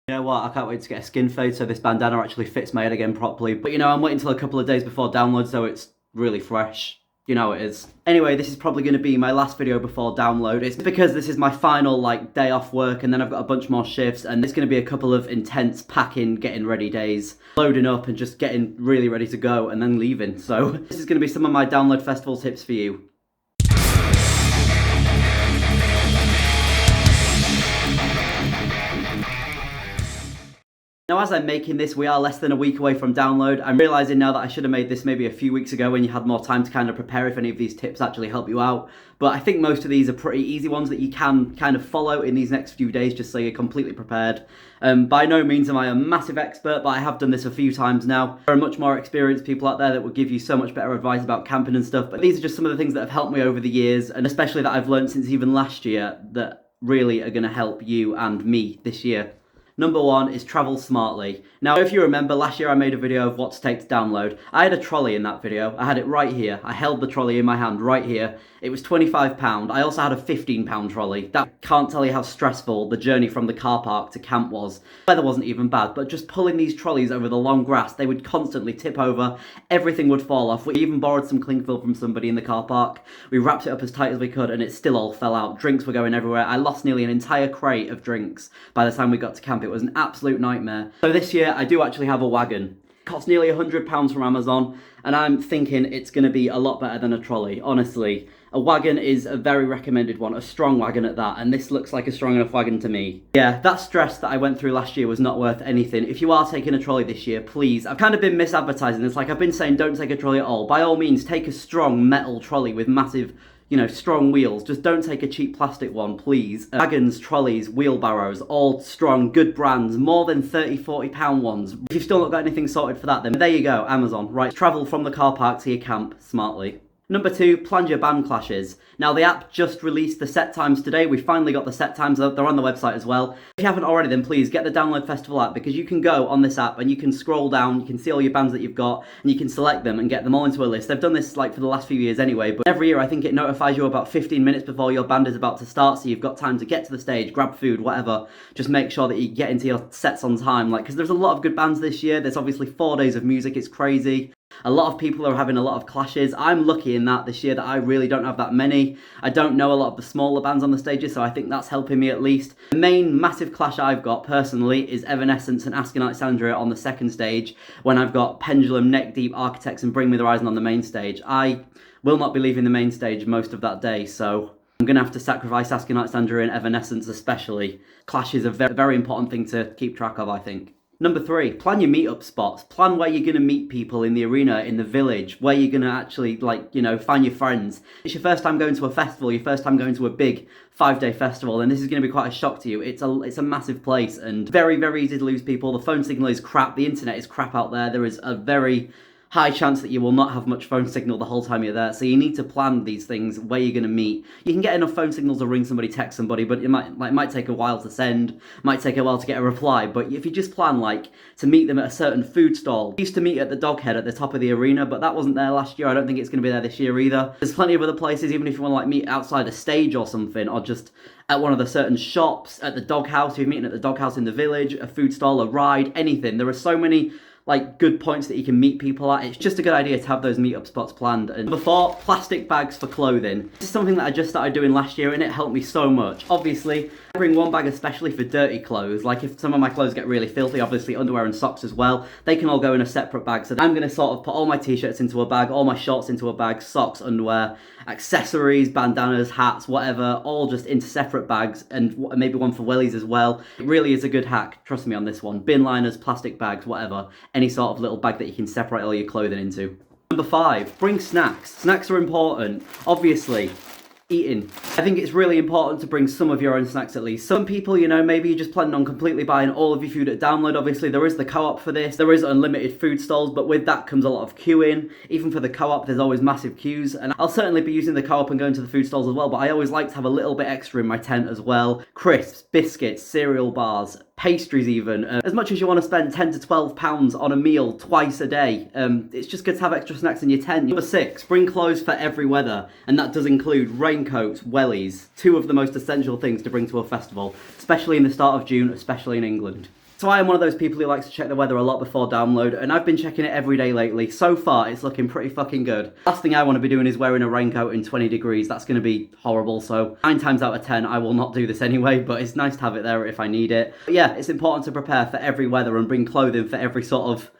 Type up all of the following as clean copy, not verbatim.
You know what, I can't wait to get a skin fade so this bandana actually fits my head again properly. But you know, I'm waiting till a couple of days before download so it's really fresh. You know it is. Anyway, this is probably going to be my last video before download. It's because this is my final day off work, and then I've got a bunch more shifts, and it's going to be a couple of intense packing, getting ready days, loading up and just getting really ready to go and then leaving. So this is going to be some of my download festival tips for you. Now, as I'm making this, we are less than a week away from download. I'm realising now that I should have made this maybe a few weeks ago when you had more time to kind of prepare if any of these tips actually help you out. But I think most of these are pretty easy ones that you can kind of follow in these next few days just so you're completely prepared. By no means am I a massive expert, but I have done this a few times now. There are much more experienced people out there that will give you so much better advice about camping and stuff. But these are just some of the things that have helped me over the years, and especially that I've learned since even last year that really are going to help you and me this year. Number one is travel smartly. Now, if you remember, last year I made a video of what to take to download. I had a trolley in that video. I had it right here. I held the trolley in my hand right here. It was £25. I also had a £15 trolley. That can't tell you how stressful the journey from the car park to camp was. The weather wasn't even bad, but just pulling these trolleys over the long grass, they would constantly tip over. Everything would fall off. We even borrowed some cling film from somebody in the car park. We wrapped it up as tight as we could, and it still all fell out. Drinks were going everywhere. I lost nearly an entire crate of drinks by the time we got to camp. It was an absolute nightmare. So this year, I do actually have a wagon. It costs nearly £100 from Amazon, and I'm thinking it's going to be a lot better than a trolley, honestly. A wagon is a very recommended one, a strong wagon at that, and this looks like a strong enough wagon to me. Yeah, that stress that I went through last year was not worth anything. If you are taking a trolley this year, please, I've kind of been misadvertising this, I've been saying don't take a trolley at all. By all means, take a strong metal trolley with massive, strong wheels. Just don't take a cheap plastic one, please. Wagons, trolleys, wheelbarrows, all strong, good brands, more than £30, £40 ones. If you've still not got anything sorted for that, then there you go, Amazon. Right, travel from the car park to your camp smartly. Number two, plan your band clashes. Now, the app just released the set times today. We finally got the set times. They're on the website as well. If you haven't already, then please get the Download Festival app, because you can go on this app and you can scroll down, you can see all your bands that you've got, and you can select them and get them all into a list. They've done this for the last few years anyway, but every year I think it notifies you about 15 minutes before your band is about to start, so you've got time to get to the stage, grab food, whatever. Just make sure that you get into your sets on time, because there's a lot of good bands this year. There's obviously 4 days of music. It's crazy. A lot of people are having a lot of clashes. I'm lucky in that this year that I really don't have that many. I don't know a lot of the smaller bands on the stages, so I think that's helping me at least. The main massive clash I've got personally is Evanescence and Asking Alexandria on the second stage, when I've got Pendulum, Neck Deep, Architects and Bring Me the Horizon on the main stage. I will not be leaving the main stage most of that day, so I'm going to have to sacrifice Asking Alexandria and Evanescence especially. Clash is a very, very important thing to keep track of, I think. Number three, plan your meetup spots. Plan where you're going to meet people in the arena, in the village, where you're going to actually, find your friends. It's your first time going to a festival, your first time going to a big 5-day festival, and this is going to be quite a shock to you. It's a massive place, and very, very easy to lose people. The phone signal is crap. The internet is crap out there. There is a very high chance that you will not have much phone signal the whole time you're there, so you need to plan these things, where you're going to meet. You can get enough phone signals to ring somebody, text somebody, but it might take a while to send, might take a while to get a reply. But if you just plan to meet them at a certain food stall. We used to meet at the Doghead at the top of the arena, but that wasn't there last year. I don't think it's going to be there this year either. There's plenty of other places, even if you want to meet outside a stage or something, or just at one of the certain shops, at the doghouse, if you're meeting at the doghouse in the village, a food stall, a ride, anything. There are so many good points that you can meet people at. It's just a good idea to have those meetup spots planned. And number four, plastic bags for clothing. This is something that I just started doing last year, and it helped me so much. Obviously, I bring one bag especially for dirty clothes. If some of my clothes get really filthy, obviously underwear and socks as well, they can all go in a separate bag. So I'm going to sort of put all my t-shirts into a bag, all my shorts into a bag, socks, underwear, accessories, bandanas, hats, whatever, all just into separate bags, and maybe one for wellies as well. It really is a good hack, trust me on this one. Bin liners, plastic bags, whatever. Any sort of little bag that you can separate all your clothing into. Number five, bring snacks. Snacks are important. Obviously, eating. I think it's really important to bring some of your own snacks at least. Some people, maybe you're just planning on completely buying all of your food at download. Obviously, there is the co-op for this. There is unlimited food stalls, but with that comes a lot of queuing. Even for the co-op, there's always massive queues. And I'll certainly be using the co-op and going to the food stalls as well, but I always like to have a little bit extra in my tent as well. Crisps, biscuits, cereal bars, pastries even. As much as you want to spend £10 to £12 on a meal twice a day, it's just good to have extra snacks in your tent. Number six, bring clothes for every weather, and that does include raincoats, wellies, two of the most essential things to bring to a festival, especially in the start of June, especially in England. So I am one of those people who likes to check the weather a lot before download, and I've been checking it every day lately. So far, it's looking pretty fucking good. Last thing I want to be doing is wearing a raincoat in 20 degrees. That's going to be horrible, so 9 times out of 10, I will not do this anyway, but it's nice to have it there if I need it. But yeah, it's important to prepare for every weather and bring clothing for every sort of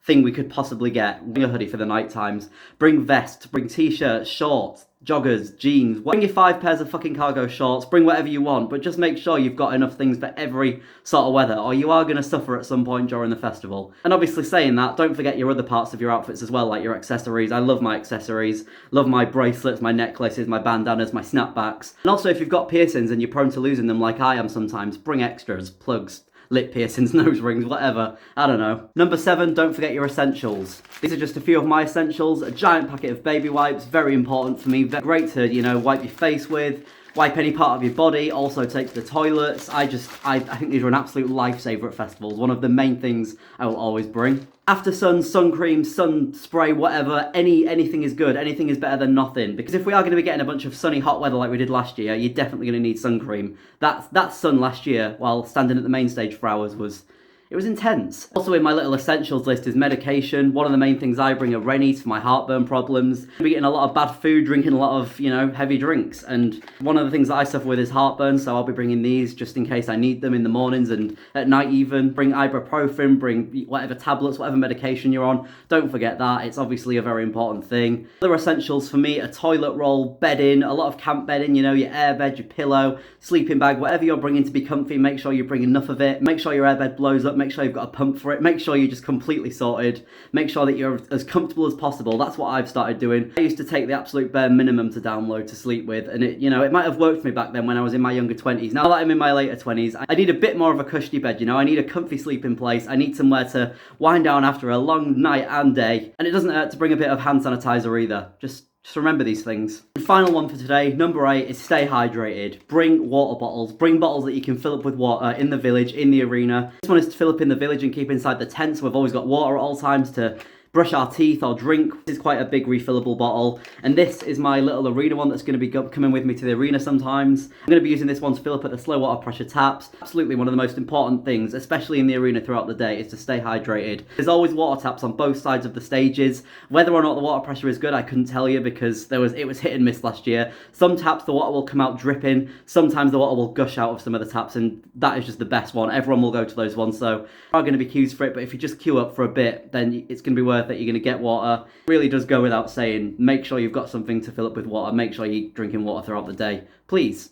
thing we could possibly get. Bring a hoodie for the night times, bring vests, bring t-shirts, shorts, joggers, jeans, bring your 5 pairs of fucking cargo shorts, bring whatever you want, but just make sure you've got enough things for every sort of weather, or you are going to suffer at some point during the festival. And obviously saying that, don't forget your other parts of your outfits as well, like your accessories. I love my accessories, love my bracelets, my necklaces, my bandanas, my snapbacks. And also if you've got piercings and you're prone to losing them like I am sometimes, bring extras, plugs, lip piercings, nose rings, whatever. I don't know. Number 7, don't forget your essentials. These are just a few of my essentials. A giant packet of baby wipes, very important for me. Great to, you know, wipe your face with, wipe any part of your body, also take to the toilets. I think these are an absolute lifesaver at festivals. One of the main things I will always bring. After sun, sun cream, sun spray, whatever, anything is good. Anything is better than nothing. Because if we are going to be getting a bunch of sunny, hot weather like we did last year, you're definitely going to need sun cream. That sun last year, while standing at the main stage for hours, it was intense. Also in my little essentials list is medication. One of the main things I bring are Rennies for my heartburn problems. I'll be getting a lot of bad food, drinking a lot of, you know, heavy drinks. And one of the things that I suffer with is heartburn, so I'll be bringing these just in case I need them in the mornings and at night even. Bring ibuprofen, bring whatever tablets, whatever medication you're on. Don't forget that. It's obviously a very important thing. Other essentials for me, a toilet roll, bedding, a lot of camp bedding, you know, your airbed, your pillow, sleeping bag, whatever you're bringing to be comfy, make sure you bring enough of it. Make sure your airbed blows up. Make sure you've got a pump for it. Make sure you're just completely sorted. Make sure that you're as comfortable as possible. That's what I've started doing. I used to take the absolute bare minimum to download to sleep with, and it, you know, it might have worked for me back then when I was in my younger 20s. Now that I'm in my later 20s, I need a bit more of a cushy bed, you know. I need a comfy sleeping place. I need somewhere to wind down after a long night and day, and it doesn't hurt to bring a bit of hand sanitizer either. Just remember these things. And final one for today, number 8, is stay hydrated. Bring water bottles. Bring bottles that you can fill up with water in the village, in the arena. This one is to fill up in the village and keep inside the tent, so we've always got water at all times to brush our teeth or drink. This is quite a big refillable bottle, and this is my little arena one that's going to be coming with me to the arena sometimes. I'm going to be using this one to fill up at the slow water pressure taps. Absolutely one of the most important things, especially in the arena throughout the day, is to stay hydrated. There's always water taps on both sides of the stages. Whether or not the water pressure is good, I couldn't tell you, because it was hit and miss last year. Some taps the water will come out dripping, sometimes the water will gush out of some of the taps, and that is just the best one. Everyone will go to those ones, so there are going to be queues for it, but if you just queue up for a bit, then it's going to be worth that you're going to get water. It really does go without saying, make sure you've got something to fill up with water. Make sure you're drinking water throughout the day, please.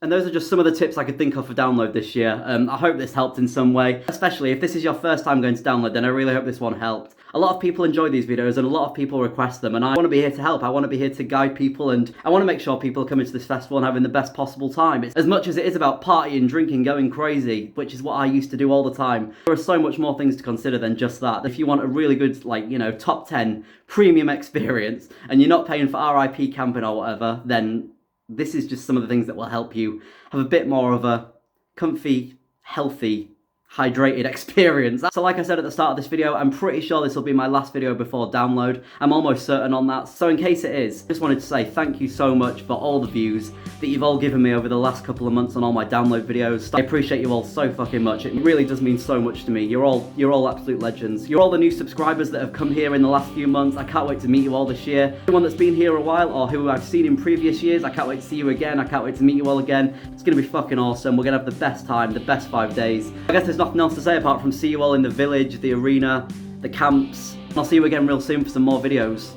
And those are just some of the tips I could think of for download this year. I hope this helped in some way. Especially if this is your first time going to download, then I really hope this one helped. A lot of people enjoy these videos and a lot of people request them, and I want to be here to help. I want to be here to guide people, and I want to make sure people are coming to this festival and having the best possible time. It's, as much as it is about partying, drinking, going crazy, which is what I used to do all the time, there are so much more things to consider than just that. If you want a really good, like, you know, top 10 premium experience and you're not paying for RIP camping or whatever, then this is just some of the things that will help you have a bit more of a comfy, healthy, hydrated experience. So like I said at the start of this video, I'm pretty sure this will be my last video before download. I'm almost certain on that. So in case it is, just wanted to say thank you so much for all the views that you've all given me over the last couple of months on all my download videos. I appreciate you all so fucking much. It really does mean so much to me. You're all absolute legends. You're all the new subscribers that have come here in the last few months. I can't wait to meet you all this year. Anyone that's been here a while or who I've seen in previous years, I can't wait to see you again. I can't wait to meet you all again. It's gonna be fucking awesome. We're gonna have the best time, the best 5 days. I guess there's nothing else to say apart from see you all in the village, the arena, the camps. I'll see you again real soon for some more videos.